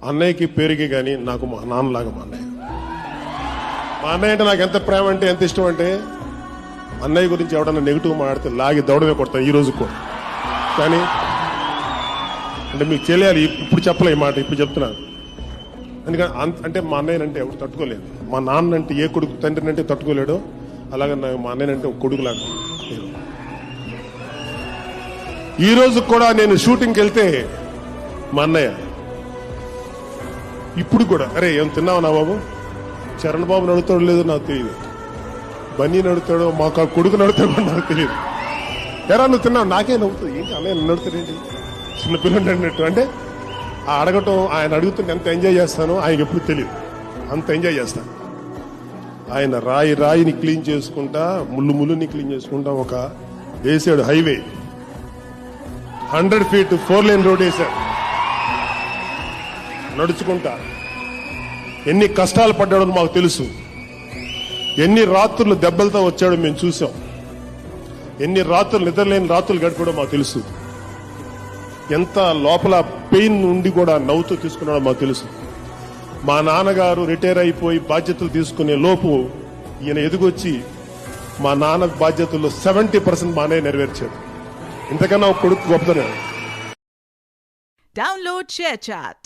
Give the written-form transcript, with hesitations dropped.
అన్నయ్యకి పేరుకి కానీ నాకు మా నాన్నలాగా మా అన్నయ్య. మా అన్నయ్య అంటే నాకు ఎంత ప్రేమ అంటే ఎంత ఇష్టం అంటే, అన్నయ్య గురించి ఎవడన్నా నెగిటివ్ మాట్లాడితే లాగి దౌడమే కొడతాను ఈ రోజు కూడా. కానీ అంటే మీకు తెలియాలి, ఇప్పుడు చెప్పలే ఈ మాట, ఇప్పుడు చెప్తున్నాను. ఎందుకంటే అంటే మా అన్నయ్యనంటే ఎవరు తట్టుకోలేదు. మా నాన్న అంటే ఏ కొడుకు తండ్రిని అంటే తట్టుకోలేడు, అలాగే మా అన్నయ్యనంటే ఒక కొడుకులాగా. ఈ రోజు కూడా నేను షూటింగ్కి వెళ్తే మా అన్నయ్య ఇప్పుడు కూడా, అరే ఏం తిన్నావు నా బాబు, చరణ్ బాబు నడుతాడు లేదో నాకు తెలియదు, బన్నీ నడుతాడో మాకు కొడుకు నడుతాడో నాకు తెలియదు. ఎరా నువ్వు తిన్నావు, నాకే నవ్వుతుంది, ఏంటి అన్నయ్య నడుతాడేంటి చిన్నపిల్లలు అన్నట్టు. అంటే ఆ అడగటం, ఆయన అడుగుతుంటే ఎంత ఎంజాయ్ చేస్తానో ఆయనకి ఎప్పుడు తెలియదు, అంత ఎంజాయ్ చేస్తాను. ఆయన రాయిని క్లీన్ చేసుకుంటా, ముళ్ళుని క్లీన్ చేసుకుంటా ఒక వేసాడు హైవే, 100 feet 4 lane రోడ్ వేశాడు నడుచుకుంటా. ఎన్ని కష్టాలు పడ్డాడో మాకు తెలుసు, ఎన్ని రాత్రులు దెబ్బలతో వచ్చాడో మేము చూసాం, ఎన్ని రాత్రులు నిద్రలేని రాత్రులు గడిపాడో మాకు తెలుసు, ఎంత లోపల పెయిన్ ఉండి కూడా నవ్వుతూ తీసుకున్నాడో మాకు తెలుసు. మా నాన్నగారు రిటైర్ అయిపోయి బాధ్యతలు తీసుకునే లోపు ఈయన ఎదుగొచ్చి మా నాన్న బాధ్యతల్లో 70% మా అన్నయ్య నెరవేర్చాడు. ఇంతకన్నా ఒక కొడుకు గొప్పదనే. Download ShareChat.